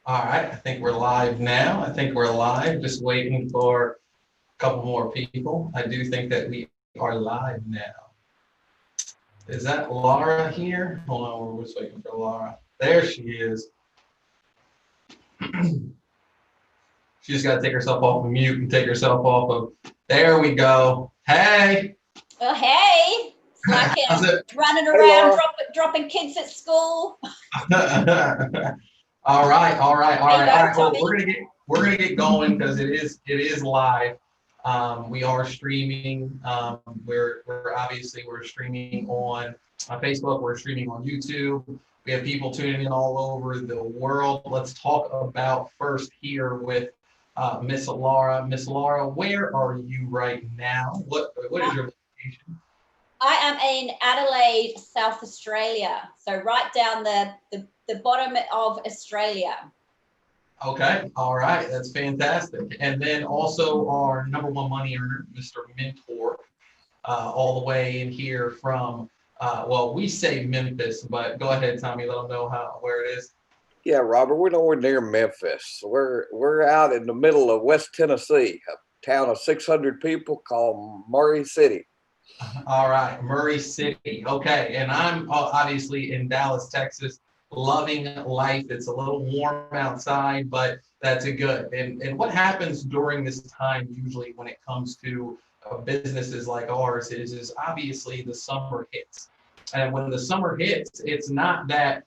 All right, I think we're live now. I think we're live, just waiting for a couple more people. I do think that we are live now. Is that Laura here? Hold on, we're just waiting for Laura. There she is. She just got to take herself off of mute and take herself off of. There we go. Hey. Oh, hey. It's like How's it? running Hey, around, Laura. dropping kids at school. All right, all right, all right, all right. Well, Tommy. we're gonna get going because it is live. We are streaming. We're obviously we're streaming on Facebook. We're streaming on YouTube. We have people tuning in all over the world. Let's talk about first here with Miss Laura. Miss Laura, where are you right now? What is your location? I am in Adelaide, South Australia. So right down the bottom of Australia. Okay, all right, that's fantastic. And then also our number one money earner, Mr. Mentor, all the way in here from, well, we say Memphis, but go ahead, Tommy, let them know where it is. Yeah, Robert, we're nowhere near Memphis. We're out in the middle of West Tennessee, a town of 600 people called Murray City. All right, Murray City. Okay, and I'm obviously in Dallas, Texas, loving life. It's a little warm outside, but that's a good. And what happens during this time, usually when it comes to businesses like ours, is obviously the summer hits. And when the summer hits, it's not that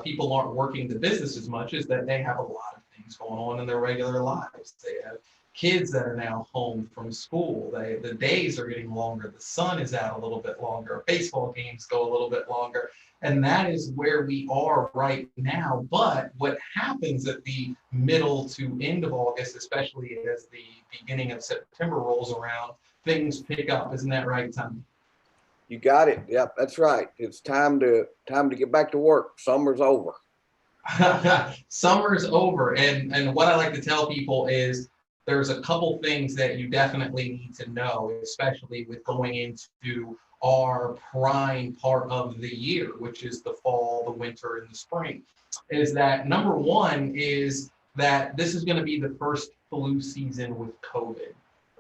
people aren't working the business as much as that they have a lot of things going on in their regular lives. They have kids that are now home from school. The days are getting longer. The sun is out a little bit longer. Baseball games go a little bit longer. And that is where we are right now. But what happens at the middle to end of August, especially as the beginning of September rolls around, things pick up. Isn't that right, Tommy? You got it. Yep, that's right. It's time to get back to work. Summer's over. Summer's over. And what I like to tell people is there's a couple things that you definitely need to know, especially with going into our prime part of the year, which is the fall, the winter, and the spring, is that number one is that this is going to be the first flu season with COVID,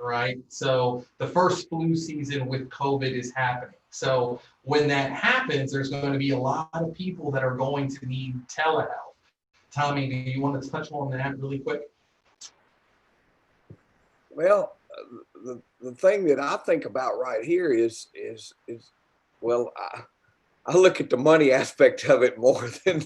right? So the first flu season with COVID is happening. So when that happens, there's going to be a lot of people that are going to need telehealth. Tommy, do you want to touch on that really quick? Well, the thing that I think about right here is well, I look at the money aspect of it more than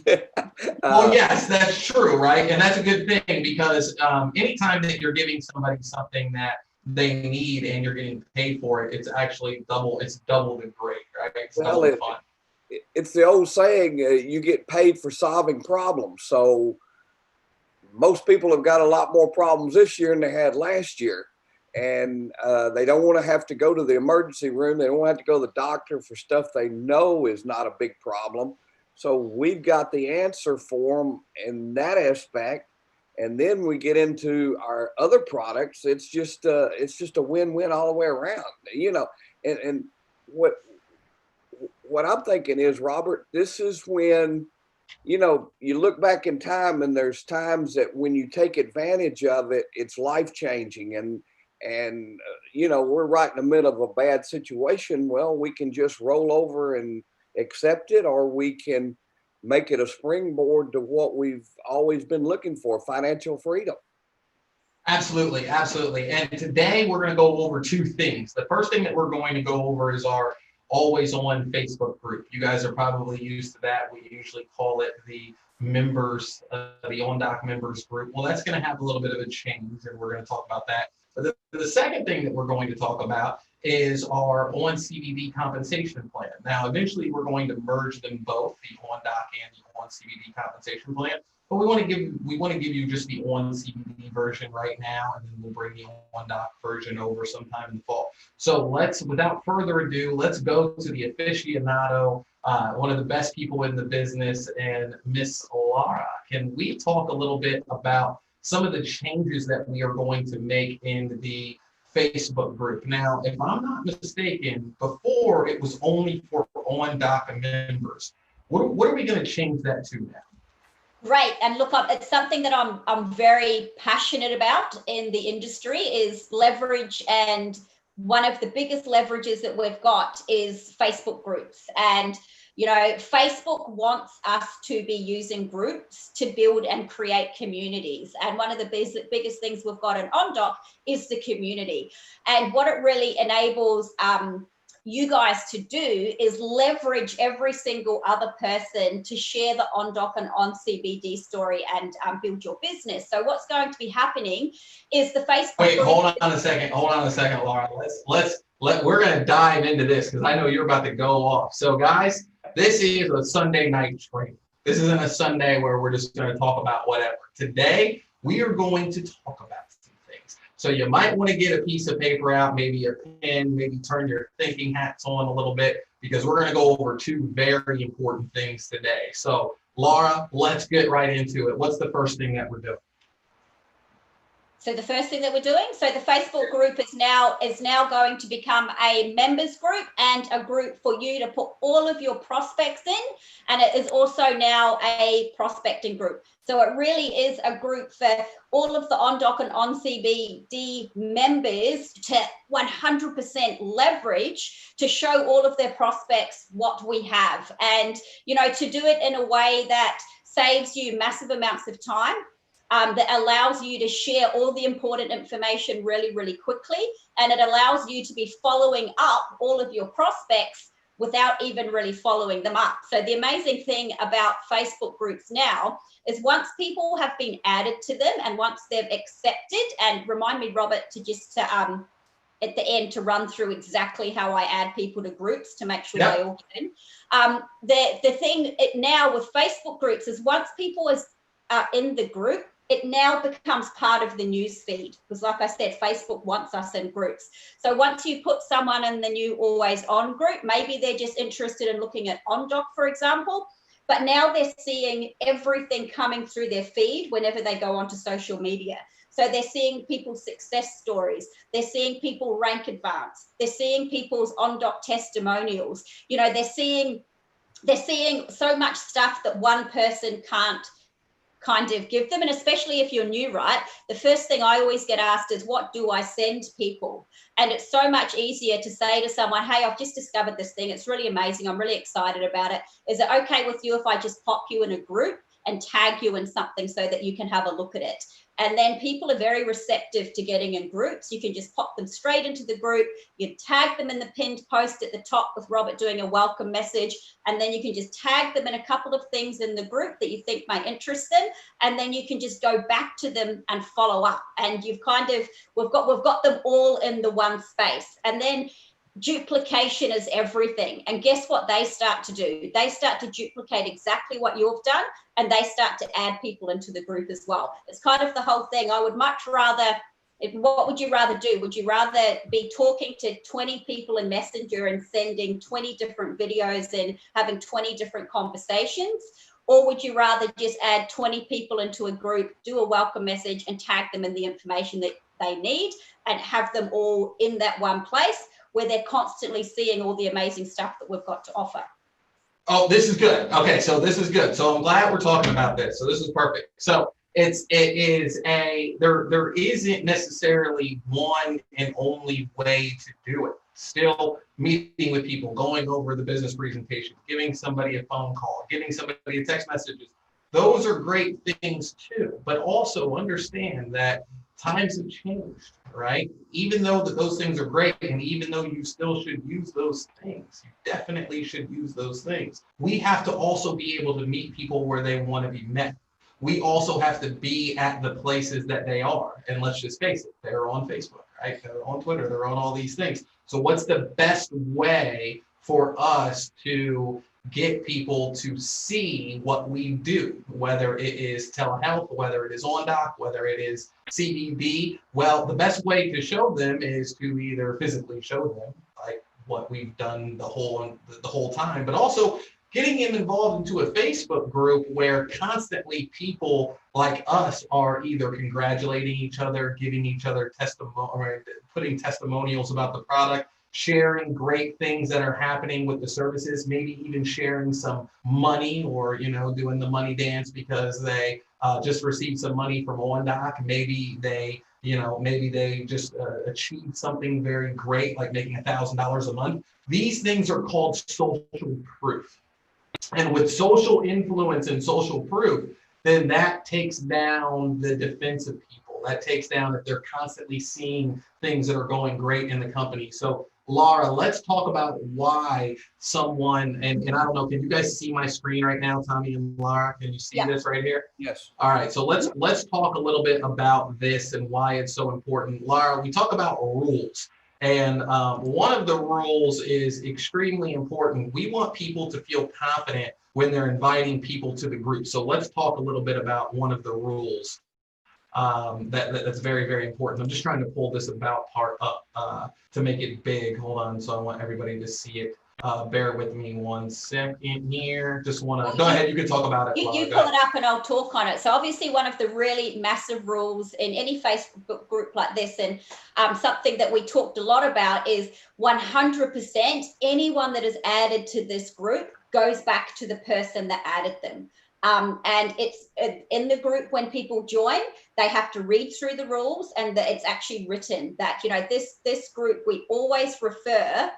Well, yes, that's true, right? And that's a good thing because anytime that you're giving somebody something that they need and you're getting paid for it, it's actually double. It's double the great, right? It's double the fun. It's the old saying, you get paid for solving problems. So most people have got a lot more problems this year than they had last year. And they don't want to have to go to the emergency room. They don't want to have to go to the doctor for stuff they know is not a big problem. So we've got the answer for them in that aspect. And then we get into our other products. It's just a win-win all the way around, you know. And what I'm thinking is, Robert, this is when, you know, you look back in time and there's times that when you take advantage of it, it's life-changing. And you know, we're right in the middle of a bad situation. Well, we can just roll over and accept it, or we can make it a springboard to what we've always been looking for, financial freedom. Absolutely, absolutely. And today we're going to go over two things. The first thing that we're going to go over is our always on Facebook group. You guys are probably used to that. We usually call it the members, the OnDoc members group. Well, that's going to have a little bit of a change, and we're going to talk about that. But the second thing that we're going to talk about is our on CBD compensation plan. Now, eventually, we're going to merge them both, the OnDoc and the on CBD compensation plan. But we want to give you just the on CBD version right now, and then we'll bring the OnDoc version over sometime in the fall. So without further ado, let's go to the aficionado, one of the best people in the business, and Miss Laura. Can we talk a little bit about some of the changes that we are going to make in the Facebook group? Now, if I'm not mistaken, before it was only for OnDoc members. What are we going to change that to now? Great. And look, it's something that I'm very passionate about in the industry is leverage. And one of the biggest leverages that we've got is Facebook groups. And, Facebook wants us to be using groups to build and create communities. And one of the biggest things we've got in OnDoc is the community. And what it really enables you guys to do is leverage every single other person to share the OnDoc and OnCBD story and build your business. So what's going to be happening is the Facebook. Wait, hold on a second, Laura. We're going to dive into this because I know you're about to go off. So guys, this is a Sunday night training. This isn't a Sunday where we're just going to talk about whatever. Today, we are going to talk about some things. So you might want to get a piece of paper out, maybe a pen, maybe turn your thinking hats on a little bit, because we're going to go over two very important things today. So Laura, let's get right into it. What's the first thing that we're doing? So the first thing that we're doing, so the Facebook group is now going to become a members group and a group for you to put all of your prospects in. And it is also now a prospecting group. So it really is a group for all of the OnDoc and OnCBD members to 100% leverage to show all of their prospects what we have. And, to do it in a way that saves you massive amounts of time. That allows you to share all the important information really, really quickly. And it allows you to be following up all of your prospects without even really following them up. So the amazing thing about Facebook groups now is once people have been added to them and once they've accepted, and remind me, Robert, to just at the end to run through exactly how I add people to groups to make sure they all get in. The thing now with Facebook groups is once people are in the group, it now becomes part of the news feed because, like I said, Facebook wants us in groups. So once you put someone in the new always on group, maybe they're just interested in looking at OnDoc, for example, but now they're seeing everything coming through their feed whenever they go onto social media. So they're seeing people's success stories. They're seeing people rank advance. They're seeing people's OnDoc testimonials. They're seeing so much stuff that one person can't kind of give them. And especially if you're new, right? The first thing I always get asked is, what do I send people? And it's so much easier to say to someone, hey, I've just discovered this thing. It's really amazing. I'm really excited about it. Is it okay with you if I just pop you in a group and tag you in something so that you can have a look at it? And then people are very receptive to getting in groups. You can just pop them straight into the group. You tag them in the pinned post at the top with Robert doing a welcome message. And then you can just tag them in a couple of things in the group that you think might interest them. And then you can just go back to them and follow up. And we've got them all in the one space. And then duplication is everything. And guess what they start to do? They start to duplicate exactly what you've done, and they start to add people into the group as well. It's kind of the whole thing. I would much rather, what would you rather do? Would you rather be talking to 20 people in Messenger and sending 20 different videos and having 20 different conversations? Or would you rather just add 20 people into a group, do a welcome message and tag them in the information that they need and have them all in that one place where they're constantly seeing all the amazing stuff that we've got to offer? Oh, this is good. Okay, so this is good. So I'm glad we're talking about this. So this is perfect. So there isn't necessarily one and only way to do it. Still meeting with people, going over the business presentation, giving somebody a phone call, giving somebody a text messages. Those are great things too, but also understand that times have changed, right? Even though those things are great, and even though you still should use those things, you definitely should use those things. We have to also be able to meet people where they want to be met. We also have to be at the places that they are. And let's just face it, they're on Facebook, right? They're on Twitter, they're on all these things. So what's the best way for us to get people to see what we do, whether it is telehealth, whether it is OnDoc, whether it is CBD? Well, the best way to show them is to either physically show them, like what we've done the whole time, but also getting them involved into a Facebook group where constantly people like us are either congratulating each other, giving each other testimony, putting testimonials about the product, sharing great things that are happening with the services, maybe even sharing some money or, doing the money dance because they just received some money from OnDoc. Maybe they just achieved something very great, like making $1,000 a month. These things are called social proof. And with social influence and social proof, then that takes down the defensive people. That takes down if they're constantly seeing things that are going great in the company. So Laura, let's talk about why someone, and I don't know, can you guys see my screen right now, Tommy and Laura? Can you see this right here? Yes. All right, so let's talk a little bit about this and why it's so important. Laura, we talk about rules. And one of the rules is extremely important. We want people to feel confident when they're inviting people to the group. So let's talk a little bit about one of the rules that's very, very important. I'm just trying to pull this about part up to make it big. Hold on, so I want everybody to see it. Bear with me 1 second here. Just want to go ahead. You can talk about it. You pull it up and I'll talk on it. So obviously one of the really massive rules in any Facebook group like this, and something that we talked a lot about, is 100% anyone that is added to this group goes back to the person that added them. And it's in the group when people join, they have to read through the rules, and that it's actually written that, this group, we always refer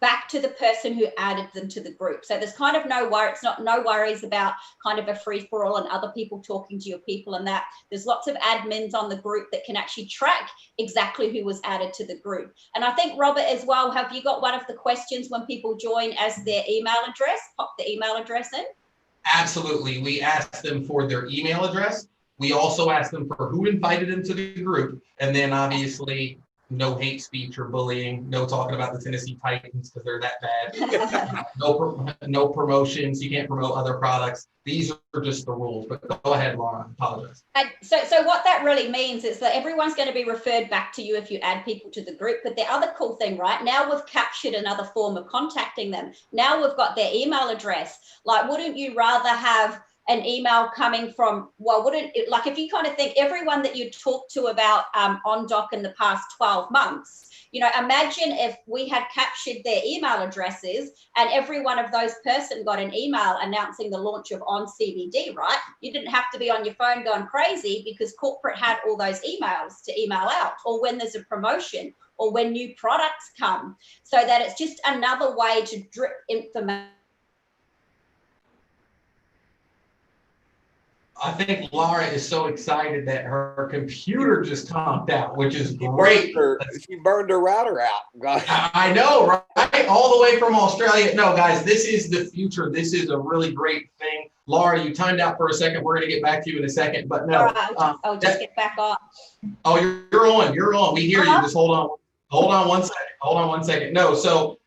back to the person who added them to the group. So there's kind of no worries about kind of a free for all and other people talking to your people and that. There's lots of admins on the group that can actually track exactly who was added to the group. And I think, Robert, as well, have you got one of the questions when people join as their email address? Pop the email address in. Absolutely. We ask them for their email address. We also ask them for who invited them to the group. And then obviously no hate speech or bullying, no talking about the Tennessee Titans because they're that bad. No promotions. You can't promote other products. These are just the rules. But go ahead, Laura. I apologize. And so what that really means is that everyone's going to be referred back to you if you add people to the group. But the other cool thing, right, now we've captured another form of contacting them. Now we've got their email address. Like, wouldn't you rather have an email coming from, like if you kind of think everyone that you talked to about OnDoc in the past 12 months, imagine if we had captured their email addresses and every one of those person got an email announcing the launch of OnCBD, right? You didn't have to be on your phone going crazy because corporate had all those emails to email out, or when there's a promotion, or when new products come, so that it's just another way to drip information. I think Laura is so excited that her computer just conked out, which is great. She burned her router out. I know, right? All the way from Australia. No, guys, this is the future. This is a really great thing. Laura, you timed out for a second. We're going to get back to you in a second, but no. All right, I'll just get back on. Oh, you're on. You're on. We hear you. Just hold on. Hold on 1 second. Hold on 1 second. No, so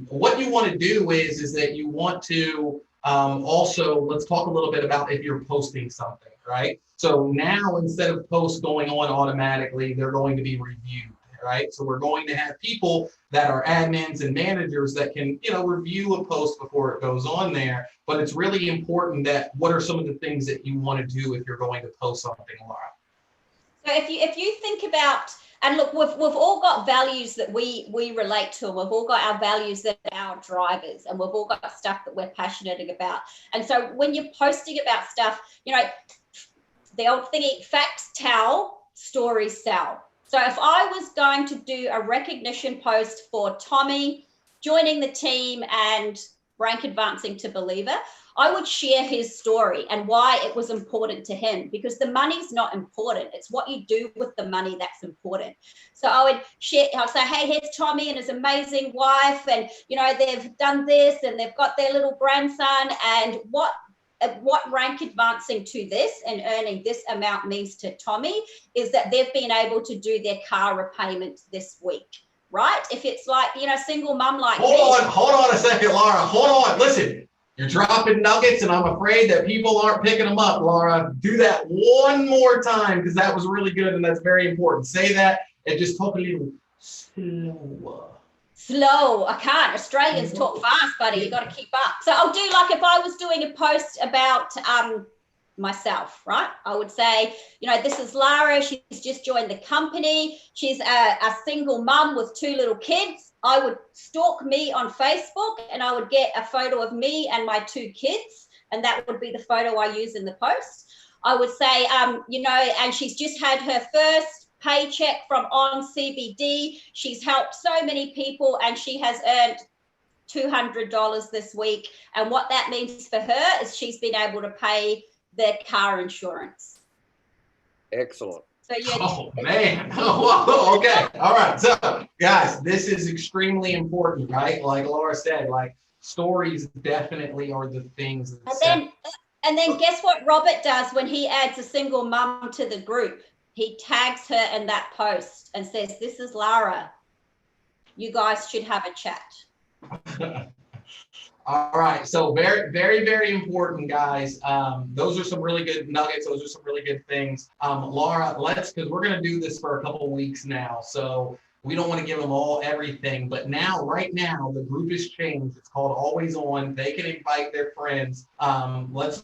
what you want to do is that you want to also, let's talk a little bit about if you're posting something, right? So now instead of posts going on automatically, they're going to be reviewed, right? So we're going to have people that are admins and managers that can, review a post before it goes on there. But it's really important that what are some of the things that you want to do if you're going to post something, Laura? So if you think about, and look, we've all got values that we relate to, and we've all got our values that are our drivers, and we've all got stuff that we're passionate about. And so when you're posting about stuff, the old thingy, facts tell, stories sell. So if I was going to do a recognition post for Tommy joining the team and rank advancing to believer, I would share his story and why it was important to him, because the money's not important. It's what you do with the money that's important. So I would share, I'll say, hey, here's Tommy and his amazing wife. And, they've done this and they've got their little grandson, and what rank advancing to this and earning this amount means to Tommy is that they've been able to do their car repayment this week. Right? If it's like, single mum like me. Hold on a second, Laura. Hold on. Listen. You're dropping nuggets, and I'm afraid that people aren't picking them up, Laura. Do that one more time, because that was really good, and that's very important. Say that and just talk a little slower. Slow. I can't. Australians talk fast, buddy. You got to keep up. So I'll do, like, if I was doing a post about myself, right? I would say, you know, this is Lara. She's just joined the company. She's a single mum with 2 little kids. I would stalk me on Facebook and I would get a photo of me and my 2 kids. And that would be the photo I use in the post. I would say, you know, and she's just had her first paycheck from OnCBD. She's helped so many people and she has earned $200 this week. And what that means for her is she's been able to pay their car insurance. Excellent. So yeah. Oh man. Oh, okay. All right. So guys, this is extremely important, right? Like Laura said, like stories definitely are the things that and then guess what Robert does when he adds a single mum to the group? He tags her in that post and says, this is Lara. You guys should have a chat. All right, so very, very, very important, guys. Those are some really good nuggets. Those are some really good things. Laura, because we're going to do this for a couple of weeks now, so we don't want to give them all everything. But now, right now, the group has changed. It's called Always On. They can invite their friends. Let's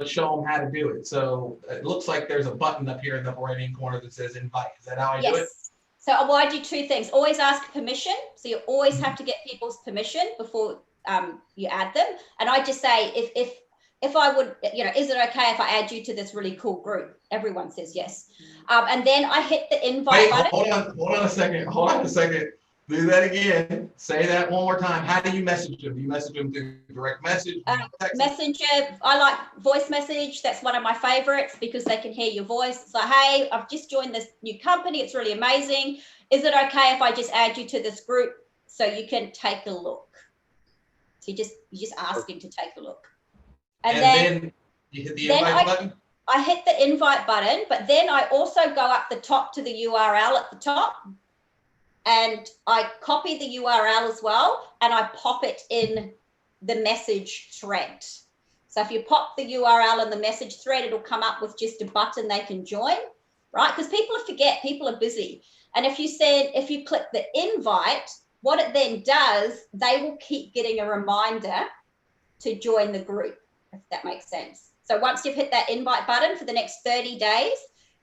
show them how to do it. So it looks like there's a button up here in the right-hand corner that says invite. Is that how I do it? So I do 2 things. Always ask permission. So you always have to get people's permission before you add them. And I just say, if I would, you know, is it okay if I add you to this really cool group? Everyone says yes. And then I hit the invite button. Hold on a second. Do that again. Say that one more time. How do you message them? Do you message them through direct message? Messenger. I like voice message. That's one of my favorites because they can hear your voice. It's like, hey, I've just joined this new company. It's really amazing. Is it okay if I just add you to this group so you can take a look? So you just asking to take a look. And then you hit the invite button? I hit the invite button, but then I also go up the top to the URL at the top and I copy the URL as well and I pop it in the message thread. So if you pop the URL in the message thread, it'll come up with just a button they can join, right? Because people forget, people are busy. And if you click the invite, what it then does, they will keep getting a reminder to join the group, if that makes sense. So once you've hit that invite button for the next 30 days,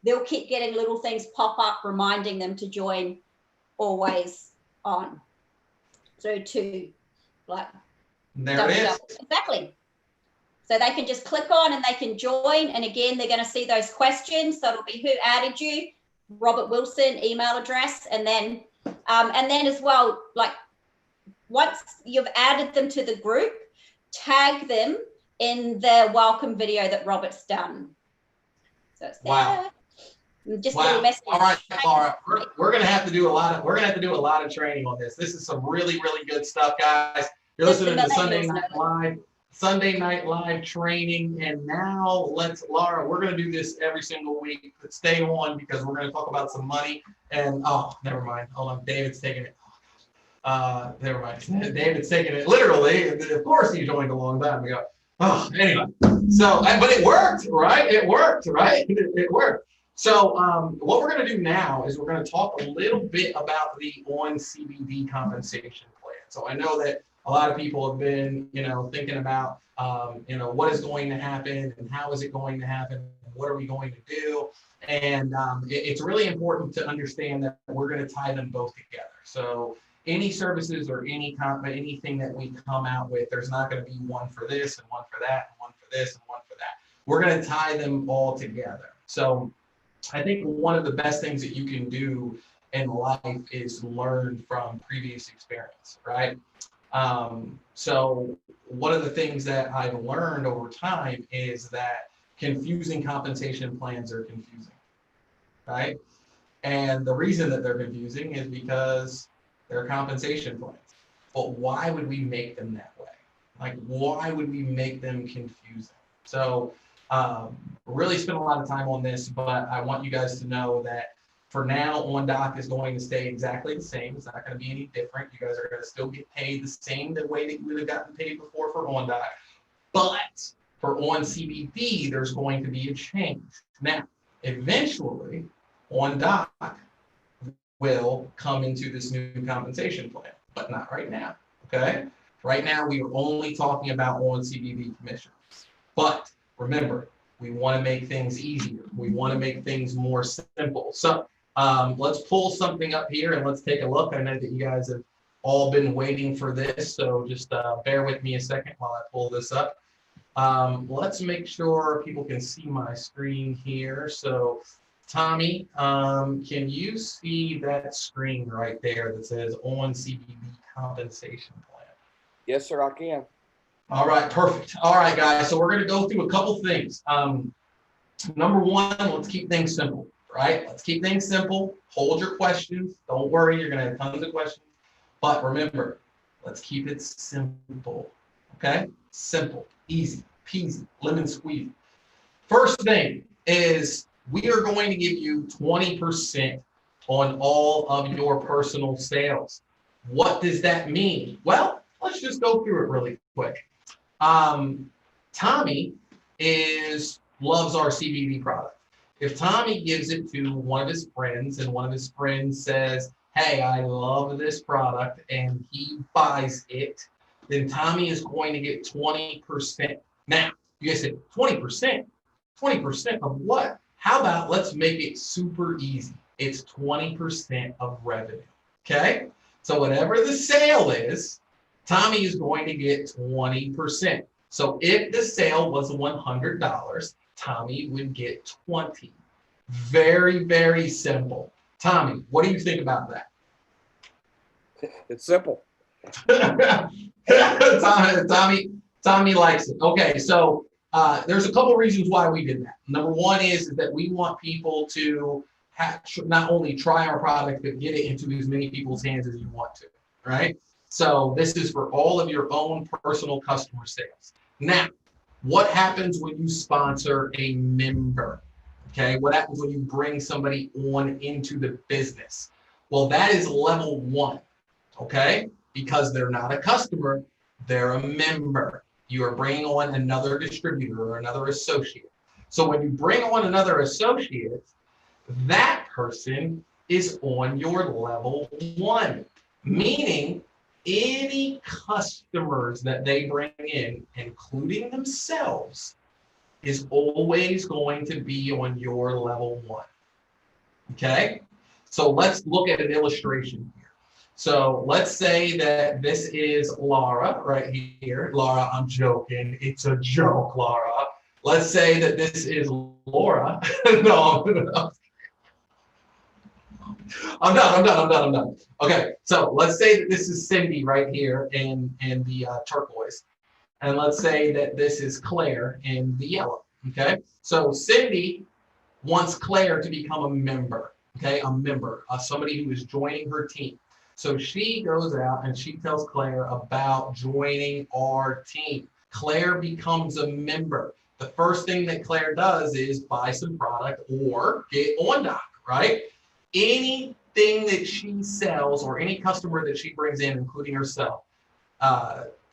they'll keep getting little things pop up reminding them to join Always On. So to like, there it is. Exactly. So they can just click on and they can join. And again, they're going to see those questions. So it'll be who added you, Robert Wilson, email address, and then as well, like once you've added them to the group, tag them in the welcome video that Robert's done. So it's there. Wow. Just wow. a little message. All right, Laura, we're gonna have to do a lot of training on this. This is some really, really good stuff, guys. You're listening to Sunday Night Live training, and now Laura, we're gonna do this every single week. But stay on because we're gonna talk about some money. And oh, never mind. Hold on, David's taking it. Never mind. David's taking it literally. Of course, he joined a long time ago. Oh, anyway. So, but it worked, right? It worked. It worked. So, what we're going to do now is we're going to talk a little bit about the OnCBD compensation plan. So, I know that a lot of people have been, thinking about, what is going to happen and how is it going to happen? What are we going to do? And it's really important to understand that we're going to tie them both together. So, any services or anything that we come out with, there's not going to be one for this and one for that and one for this and one for that. We're going to tie them all together. So I think one of the best things that you can do in life is learn from previous experience, right? So one of the things that I've learned over time is that confusing compensation plans are confusing, right? And the reason that they're confusing is because they're compensation plans. But why would we make them that way? Like, why would we make them confusing? So really spend a lot of time on this, but I want you guys to know that for now, OnDoc is going to stay exactly the same. It's not going to be any different. You guys are going to still get paid the same the way that you would have gotten paid before for OnDoc. But for OnCBD, there's going to be a change. Now, eventually, OnDoc will come into this new compensation plan, but not right now, okay? Right now, we are only talking about OnCBD commissions. But remember, We want to make things easier. We want to make things more simple. So let's pull something up here and let's take a look. I know that you guys have all been waiting for this, so just bear with me a second while I pull this up. Let's make sure people can see my screen here. So Tommy, can you see that screen right there that says on CBB compensation plan? Yes, sir, I can. All right, perfect. All right, guys. So we're going to go through a couple things. Number one, let's keep things simple, right? Let's keep things simple. Hold your questions. Don't worry, you're going to have tons of questions. But remember, let's keep it simple, okay? Simple, easy, peasy, lemon squeezy. First thing is we are going to give you 20% on all of your personal sales. What does that mean? Well, let's just go through it really quick. Tommy loves our CBD product. If Tommy gives it to one of his friends and one of his friends says, hey, I love this product, and he buys it, then Tommy is going to get 20%. Now, you guys said 20%? 20% of what? How about let's make it super easy. It's 20% of revenue, okay? So whatever the sale is, Tommy is going to get 20%. So if the sale was $100, Tommy would get 20. Very, very simple. Tommy, what do you think about that? It's simple. Tommy likes it. Okay, so there's a couple reasons why we did that. Number one is that we want people to not only try our product, but get it into as many people's hands as you want to, right? So this is for all of your own personal customer sales. Now, what happens when you sponsor a member? Okay, what happens when you bring somebody on into the business? Well, that is level one, okay? Because they're not a customer, they're a member. You are bringing on another distributor or another associate. So when you bring on another associate, that person is on your level one, meaning any customers that they bring in, including themselves, is always going to be on your level one, okay? So let's look at an illustration here. So let's say that this is Laura right here. Laura, I'm joking. It's a joke, Laura. Let's say that this is Laura. No. I'm done. Okay, so let's say that this is Cindy right here in the turquoise. And let's say that this is Claire in the yellow, okay? So Cindy wants Claire to become a member, okay? A member, somebody who is joining her team. So she goes out and she tells Claire about joining our team. Claire becomes a member. The first thing that Claire does is buy some product or get OnDoc, right? Anything that she sells or any customer that she brings in, including herself,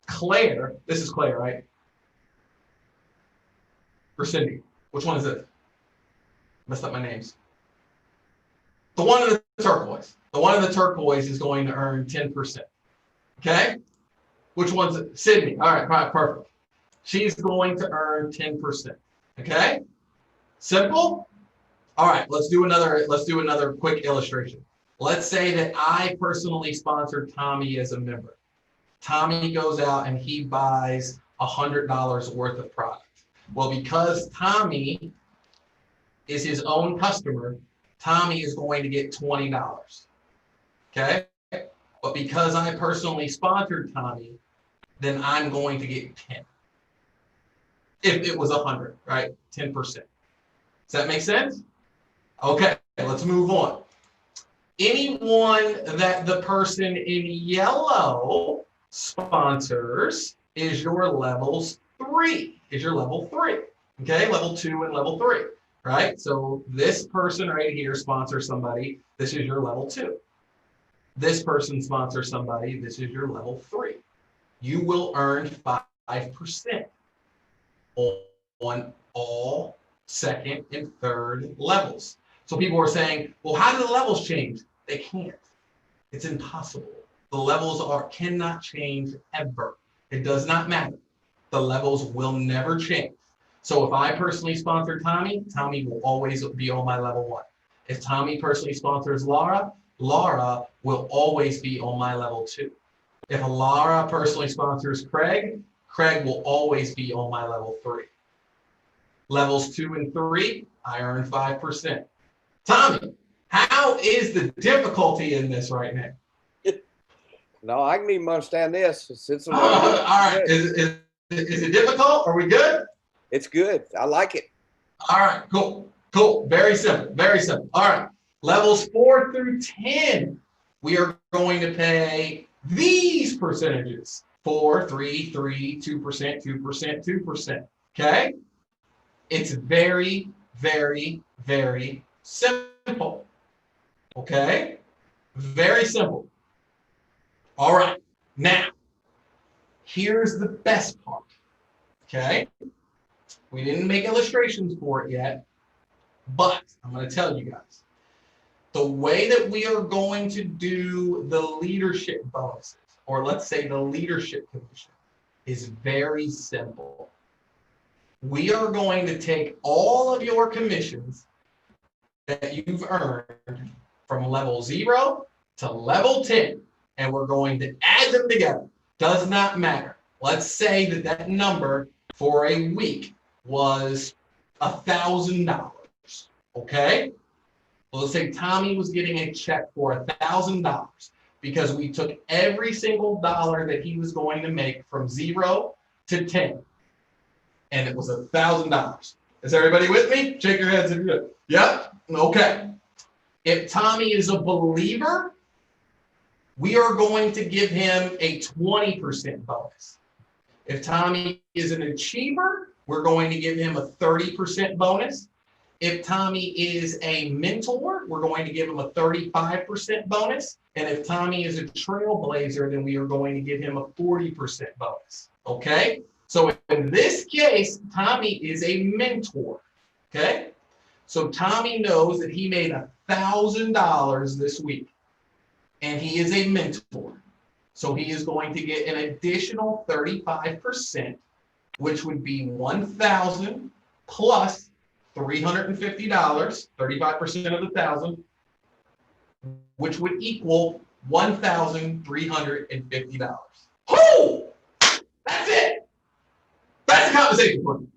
Claire, this is Claire, right? Or Cindy? Which one is it? Messed up my names. The one in the turquoise. The one in the turquoise is going to earn 10%. Okay? Which one's it? Sydney. All right, perfect. She's going to earn 10%. Okay? Simple? All right, let's do another quick illustration. Let's say that I personally sponsored Tommy as a member. Tommy goes out and he buys $100 worth of product. Well, because Tommy is his own customer, Tommy is going to get $20. Okay? But because I personally sponsored Tommy, then I'm going to get 10. If it was 100, right? 10%. Does that make sense? Okay, let's move on. Anyone that the person in yellow sponsors is your level 3. Okay, level 2 and level 3, right? So this person right here sponsors somebody. This is your level 2. This person sponsors somebody. This is your level 3. You will earn 5% on all second and third levels. So people are saying, well, how do the levels change? They can't. It's impossible. The levels cannot change ever. It does not matter. The levels will never change. So if I personally sponsor Tommy, Tommy will always be on my level 1. If Tommy personally sponsors Laura, Laura will always be on my level 2. If Laura personally sponsors Craig, Craig will always be on my level 3. Levels 2 and 3, I earn 5%. Tommy, how is the difficulty in this right now? No, I can even understand this. It's a All right, is it difficult? Are we good? It's good. I like it. All right, cool, cool. Very simple, very simple. All right, levels 4 through 10, we are going to pay these percentages: 4, 3, 3, 2%, 2%, 2%. Okay? It's very, very, very simple. Okay? Very simple. All right, now, here's the best part. Okay? We didn't make illustrations for it yet, but I'm going to tell you guys. The way that we are going to do the leadership bonuses, or let's say the leadership commission, is very simple. We are going to take all of your commissions that you've earned from level 0 to level 10, and we're going to add them together. Does not matter. Let's say that that number for a week was $1,000. Okay? Well, let's say Tommy was getting a check for $1,000 because we took every single dollar that he was going to make from 0 to 10, and it was $1,000. Is everybody with me? Shake your heads if you're good. Yep. Okay. If Tommy is a believer, we are going to give him a 20% bonus. If Tommy is an achiever, we're going to give him a 30% bonus. If Tommy is a mentor, we're going to give him a 35% bonus. And if Tommy is a trailblazer, then we are going to give him a 40% bonus. Okay? So in this case, Tommy is a mentor. Okay? So Tommy knows that he made $1,000 this week, and he is a mentor. So he is going to get an additional 35%, which would be $1,000 plus $350, 35% of the 1,000, which would equal $1,350. Oh, that's it. That's the compensation for you.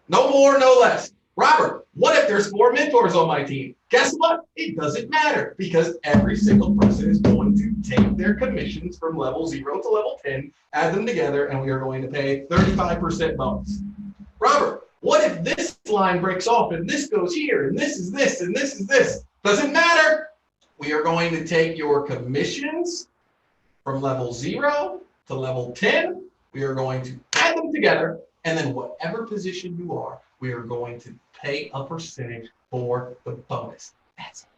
No more, no less. Robert, what if there's 4 mentors on my team? Guess what? It doesn't matter, because every single person is going to take their commissions from level 0 to level 10, add them together, and we are going to pay 35% bonus. Robert, what if this line breaks off and this goes here and this is this and this is this? Doesn't matter. We are going to take your commissions from level 0 to level 10. We are going to add them together, and then whatever position you are, we are going to pay a percentage for the bonus. That's it.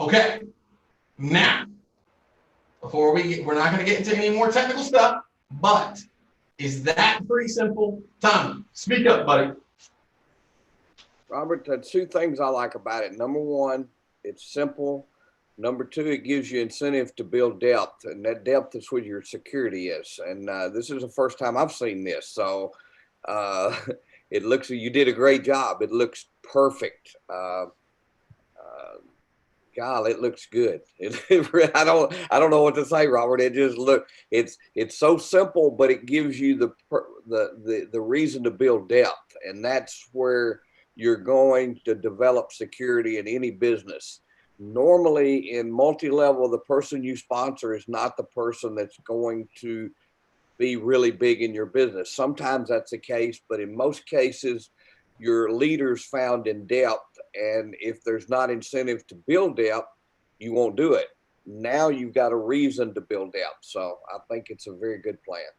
Okay. Now, we're not going to get into any more technical stuff, but is that pretty simple? Tommy, speak up, buddy. Robert, the 2 things I like about it. Number 1, it's simple. Number 2, it gives you incentive to build depth, and that depth is where your security is. And this is the first time I've seen this, so it looks, you did a great job. It looks perfect. God, it looks good. I don't know what to say, Robert. It just it's so simple, but it gives you the reason to build depth, and that's where you're going to develop security in any business. Normally in multi-level, the person you sponsor is not the person that's going to be really big in your business. Sometimes that's the case, but in most cases, your leaders found in depth, and if there's not incentive to build depth, you won't do it. Now you've got a reason to build depth. So I think it's a very good plan.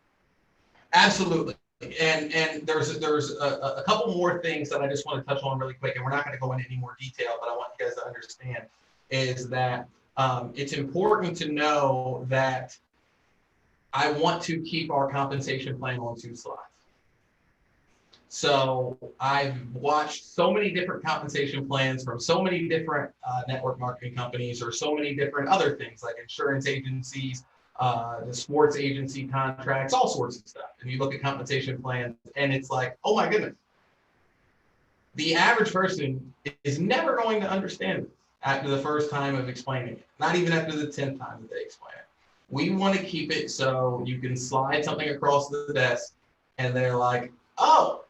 Absolutely. And there's a couple more things that I just want to touch on really quick, and we're not going to go into any more detail, but I want you guys to understand is that it's important to know that I want to keep our compensation plan on 2 slides. So I've watched so many different compensation plans from so many different network marketing companies, or so many different other things like insurance agencies, the sports agency contracts, all sorts of stuff. And you look at compensation plans and it's like, oh my goodness, the average person is never going to understand this after the first time of explaining it, not even after the 10th time that they explain it. We want to keep it so you can slide something across the desk and they're like, oh,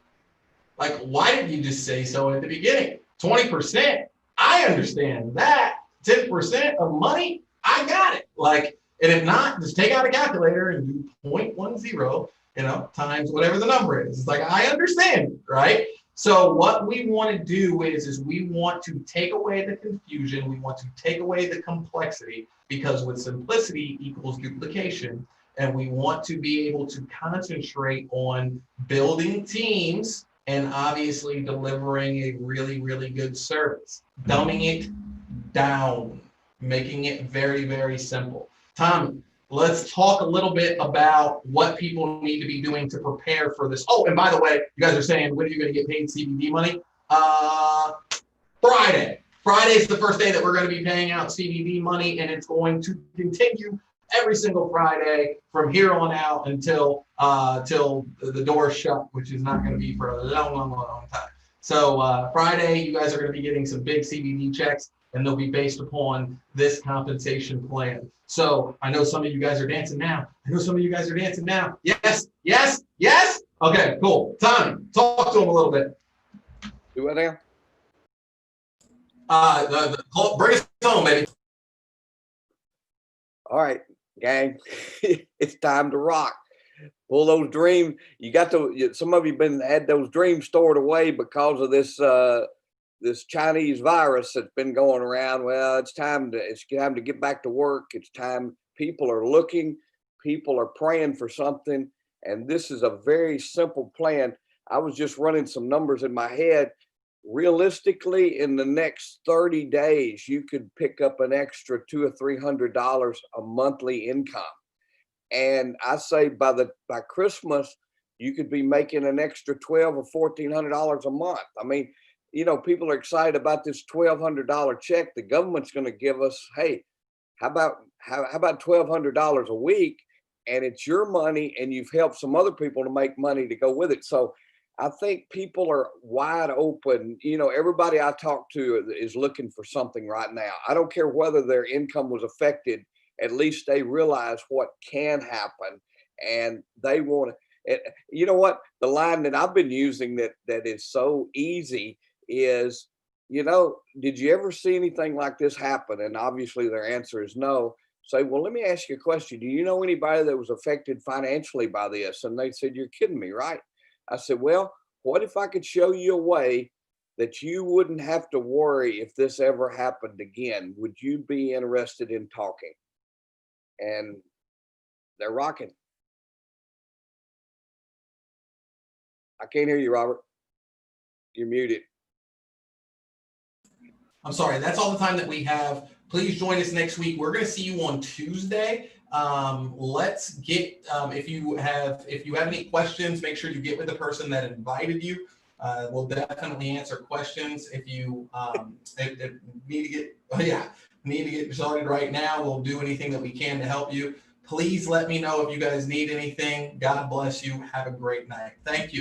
like, why didn't you just say so at the beginning? 20%, I understand that. 10% of money, I got it. Like, and if not, just take out a calculator and do 0.10, times whatever the number is. It's like, I understand, right? So what we want to do is we want to take away the confusion. We want to take away the complexity, because with simplicity equals duplication. And we want to be able to concentrate on building teams and obviously delivering a really, really good service, dumbing it down, making it very, very simple. Tom, let's talk a little bit about what people need to be doing to prepare for this. Oh, and by the way, you guys are saying, when are you going to get paid CBD money? Friday. Friday is the first day that we're going to be paying out CBD money, and it's going to continue every single Friday from here on out until till the doors shut, which is not going to be for a long, long, long time. So Friday, you guys are going to be getting some big CBD checks, and they'll be based upon this compensation plan. So I know some of you guys are dancing now. Yes, yes, yes. Okay, cool. Tommy, talk to them a little bit. Do what now? Bring us home, baby. All right, gang, it's time to rock. Pull those dreams. Some of you had those dreams stored away because of this Chinese virus that's been going around. Well, it's time to get back to work. It's time. People are looking, people are praying for something. And this is a very simple plan. I was just running some numbers in my head. Realistically, in the next 30 days, you could pick up an extra $200 or $300 a monthly income. And I say by Christmas, you could be making an extra $1,200 or $1,400 a month. I mean, people are excited about this $1,200 check the government's going to give us. Hey, how about $1,200 a week? And it's your money, and you've helped some other people to make money to go with it. So I think people are wide open. Everybody I talk to is looking for something right now. I don't care whether their income was affected. At least they realize what can happen, and they want to. You know what? The line that I've been using that is so easy is, did you ever see anything like this happen? And obviously their answer is no. Say, well, let me ask you a question. Do you know anybody that was affected financially by this? And they said, you're kidding me, right? I said, well, what if I could show you a way that you wouldn't have to worry if this ever happened again? Would you be interested in talking? And they're rocking. I can't hear you, Robert. You're muted. I'm sorry, that's all the time that we have. Please join us next week. We're going to see you on Tuesday. Let's get, if you have any questions, make sure you get with the person that invited you. We'll definitely answer questions. If you need to get started right now, we'll do anything that we can to help you. Please let me know if you guys need anything. God bless you. Have a great night. Thank you.